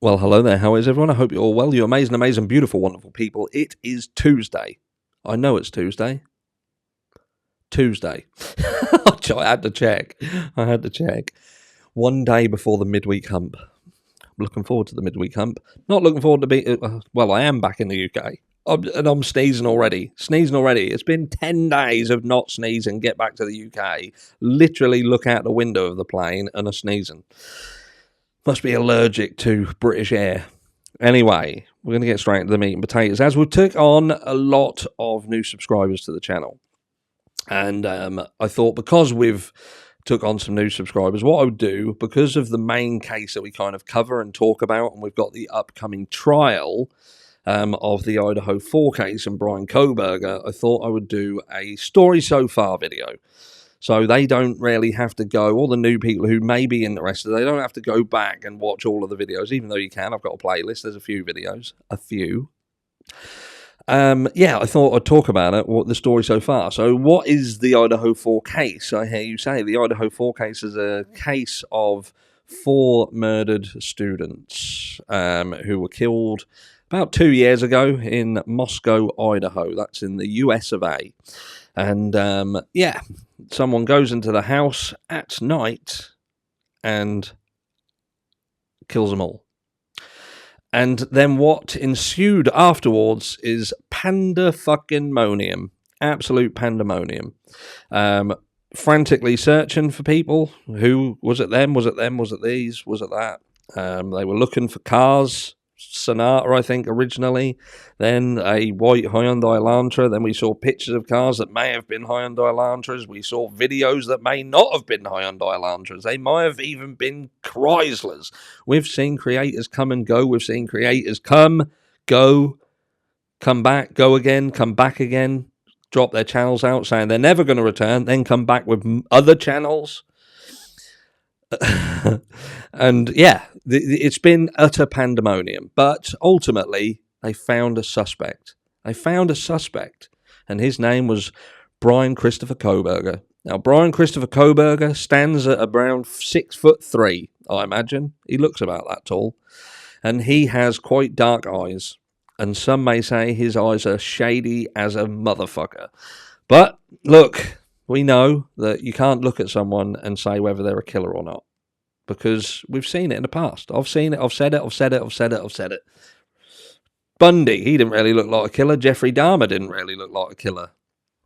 Well, hello there. How is everyone? I hope you're all well. You amazing, beautiful, wonderful people. It is Tuesday. I know it's Tuesday. Tuesday. I had to check. One day before the midweek hump. I'm looking forward to the midweek hump. Not looking forward to be. Well, I am back in the UK. And I'm sneezing already. It's been 10 days of not sneezing. Get back to the UK. Literally look out the window of the plane and are sneezing. Must be allergic to British air. Anyway, we're going to get straight into the meat and potatoes. As we took on a lot of new subscribers to the channel, and I thought because we've took on some new subscribers, what I would do, because of the main case that we kind of cover and talk about, and we've got the upcoming trial of the Idaho 4 case and Brian Kohberger, I thought I would do a story so far video. So they don't really have to go, all the new people who may be interested, they don't have to go back and watch all of the videos, even though you can. I've got a playlist. There's a few videos. A few. I thought I'd talk about it, what the story so far. So what is the Idaho 4 case? I hear you say the Idaho 4 case is a case of 4 murdered students who were killed about 2 years ago in Moscow, Idaho. That's in the US of A. And someone goes into the house at night and kills them all. And then what ensued afterwards is pandemonium. Absolute pandemonium. Frantically searching for people. Who was it? Them? Was it them? Was it these? Was it that? They were looking for cars. Sonata, I think, originally, then a white Hyundai Elantra. Then we saw pictures of cars that may have been Hyundai Elantras. We saw videos that may not have been Hyundai Elantras. They might have even been Chryslers. We've seen creators come and go. We've seen creators come, go, come back, go again, come back again, drop their channels out saying they're never going to return, then come back with other channels. And it's been utter pandemonium, but ultimately they found a suspect. And his name was Brian Christopher Kohberger. Now, Brian Christopher Kohberger stands at around 6'3", I imagine. He looks about that tall, and he has quite dark eyes, and some may say his eyes are shady as a motherfucker. But look, we know that you can't look at someone and say whether they're a killer or not, because we've seen it in the past. I've seen it, I've said it. Bundy, he didn't really look like a killer. Jeffrey Dahmer didn't really look like a killer.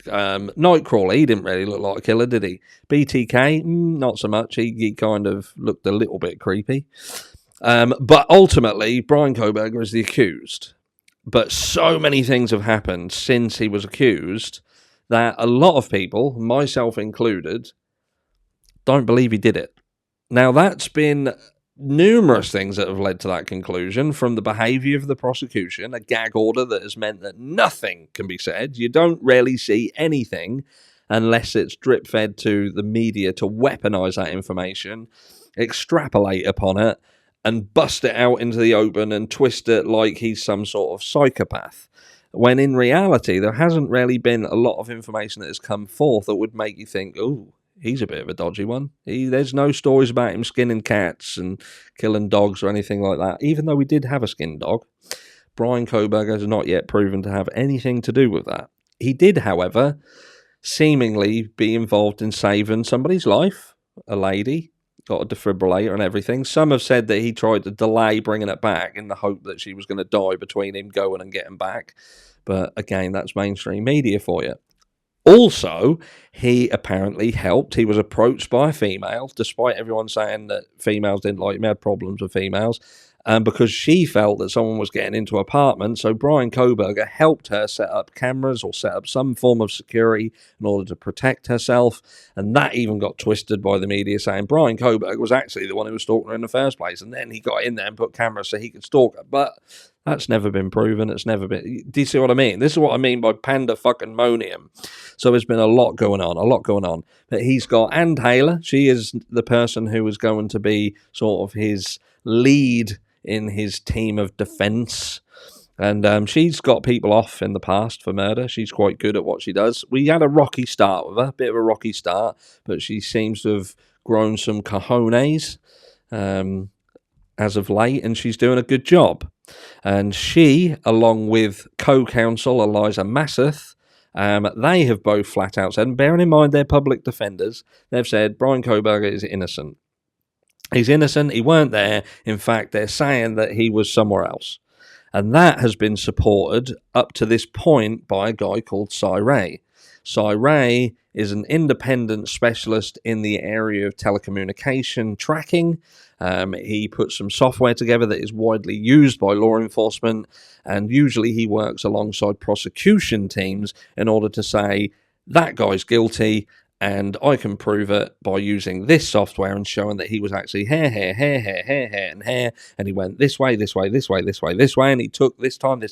Nightcrawler, he didn't really look like a killer, did he? BTK, not so much. He kind of looked a little bit creepy. But ultimately, Brian Kohberger is the accused. But so many things have happened since he was accused that a lot of people, myself included, don't believe he did it. Now, that's been numerous things that have led to that conclusion, from the behaviour of the prosecution, a gag order that has meant that nothing can be said. You don't really see anything unless it's drip-fed to the media to weaponise that information, extrapolate upon it, and bust it out into the open and twist it like he's some sort of psychopath. When in reality, there hasn't really been a lot of information that has come forth that would make you think, ooh, he's a bit of a dodgy one. There's no stories about him skinning cats and killing dogs or anything like that. Even though we did have a skinned dog, Brian Kohberger has not yet proven to have anything to do with that. He did, however, seemingly be involved in saving somebody's life, a lady, got a defibrillator and everything. Some have said that he tried to delay bringing it back in the hope that she was going to die between him going and getting back. But again, that's mainstream media for you. Also, he apparently helped. He was approached by a female, despite everyone saying that females didn't like him, had problems with females, because she felt that someone was getting into her apartment. So Brian Kohberger helped her set up cameras or set up some form of security in order to protect herself. And that even got twisted by the media, saying Brian Kohberger was actually the one who was stalking her in the first place. And then he got in there and put cameras so he could stalk her. But that's never been proven. It's never been. Do you see what I mean? This is what I mean by pandemonium. So there's been a lot going on. But he's got Ann Taylor. She is the person who is going to be sort of his lead in his team of defense. And she's got people off in the past for murder. She's quite good at what she does. We had a rocky start with her, bit of a rocky start, but she seems to have grown some cojones. as of late, and she's doing a good job. And she, along with co-counsel Eliza Masseth, they have both flat out said, and bearing in mind they're public defenders, they've said Brian Kohberger is innocent. He's innocent. He weren't there. In fact, they're saying that he was somewhere else. And that has been supported up to this point by a guy called Cy Ray. Cy Ray is an independent specialist in the area of telecommunication tracking. He put some software together that is widely used by law enforcement, and usually he works alongside prosecution teams in order to say, that guy's guilty, and I can prove it by using this software and showing that he was actually hair, and he went this way, and he took this time. Do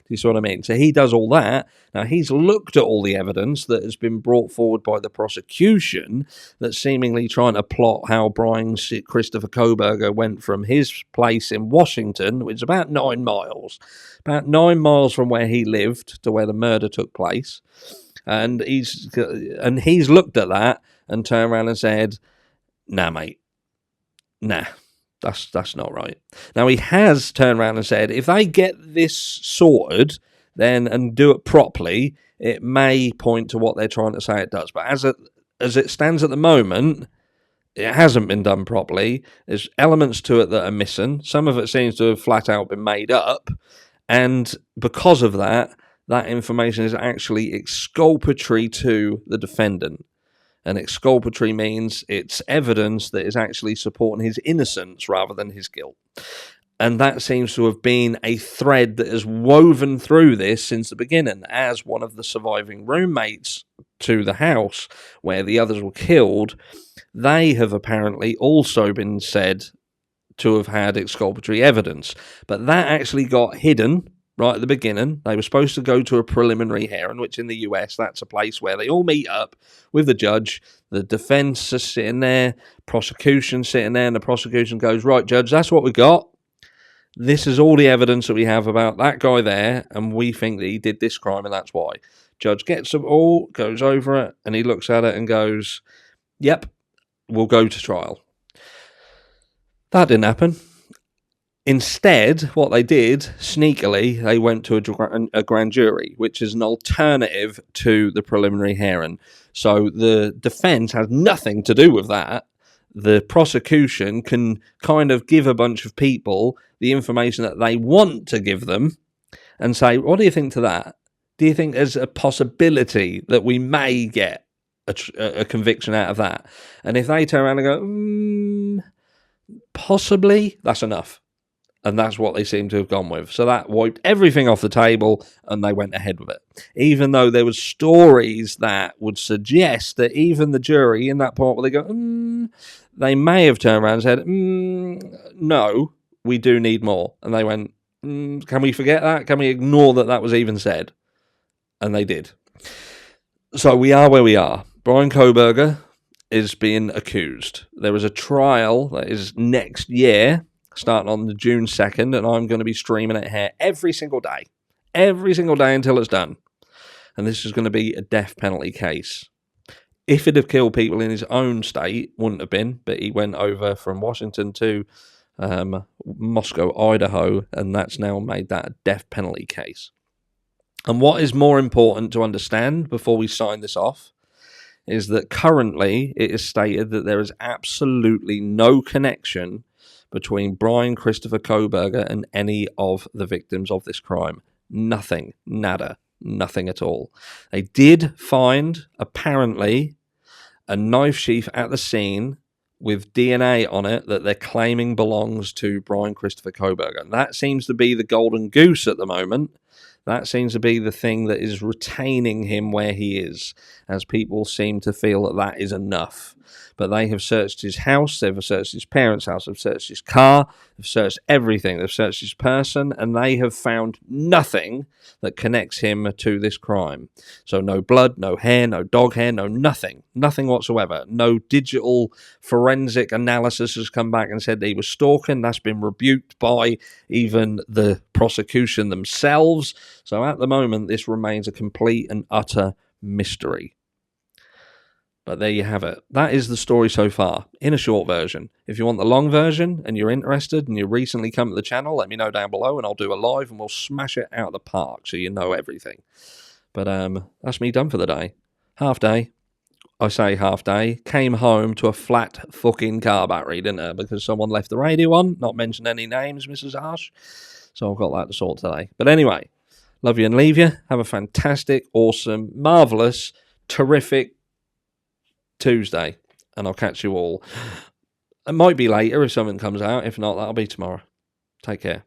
you see what I mean? So he does all that. Now, he's looked at all the evidence that has been brought forward by the prosecution that's seemingly trying to plot how Brian Christopher Kohberger went from his place in Washington, which is about 9 miles from where he lived to where the murder took place. And he's looked at that and turned around and said, nah, mate, nah, that's not right. Now, he has turned around and said, if they get this sorted then and do it properly, it may point to what they're trying to say it does. But as it stands at the moment, it hasn't been done properly. There's elements to it that are missing. Some of it seems to have flat out been made up. And because of that information is actually exculpatory to the defendant. And exculpatory means it's evidence that is actually supporting his innocence rather than his guilt. And that seems to have been a thread that has woven through this since the beginning, as one of the surviving roommates to the house where the others were killed, they have apparently also been said to have had exculpatory evidence. But that actually got hidden right at the beginning. They were supposed to go to a preliminary hearing, which in the US, that's a place where they all meet up with the judge. The defense is sitting there, prosecution sitting there, and the prosecution goes, right, judge, that's what we got. This is all the evidence that we have about that guy there, and we think that he did this crime, and that's why. Judge gets them all, goes over it, and he looks at it and goes, yep, we'll go to trial. That didn't happen. Instead, what they did, sneakily, they went to a grand jury, which is an alternative to the preliminary hearing. So the defense has nothing to do with that. The prosecution can kind of give a bunch of people the information that they want to give them and say, what do you think to that? Do you think there's a possibility that we may get a conviction out of that? And if they turn around and go, possibly, that's enough. And that's what they seem to have gone with. So that wiped everything off the table and they went ahead with it. Even though there was stories that would suggest that even the jury in that part where they go, they may have turned around and said, no, we do need more. And they went, can we forget that? Can we ignore that was even said? And they did. So we are where we are. Brian Kohberger is being accused. There is a trial that is next year, starting on the June 2nd, and I'm going to be streaming it here every single day until it's done. And this is going to be a death penalty case. If it had killed people in his own state, wouldn't have been, but he went over from Washington to Moscow, Idaho, and that's now made that a death penalty case. And what is more important to understand before we sign this off is that currently it is stated that there is absolutely no connection between Brian Christopher Kohberger and any of the victims of this crime. Nothing. Nada. Nothing at all. They did find, apparently, a knife sheath at the scene with DNA on it that they're claiming belongs to Brian Christopher Kohberger. And that seems to be the golden goose at the moment. That seems to be the thing that is retaining him where he is, as people seem to feel that is enough. But they have searched his house, they've searched his parents' house, they've searched his car, they've searched everything, they've searched his person, and they have found nothing that connects him to this crime. So no blood, no hair, no dog hair, no nothing whatsoever. No digital forensic analysis has come back and said that he was stalking. That's been rebuked by even the prosecution themselves. So at the moment, this remains a complete and utter mystery. But there you have it. That is the story so far, in a short version. If you want the long version and you're interested and you recently come to the channel, let me know down below and I'll do a live and we'll smash it out of the park so you know everything. But that's me done for the day. Half day. I say half day. Came home to a flat fucking car battery, didn't I? Because someone left the radio on. Not mention any names, Mrs. Harsh. So I've got that to sort today. But anyway, love you and leave you. Have a fantastic, awesome, marvellous, terrific Tuesday. And I'll catch you all. It might be later if something comes out. If not, that'll be tomorrow. Take care.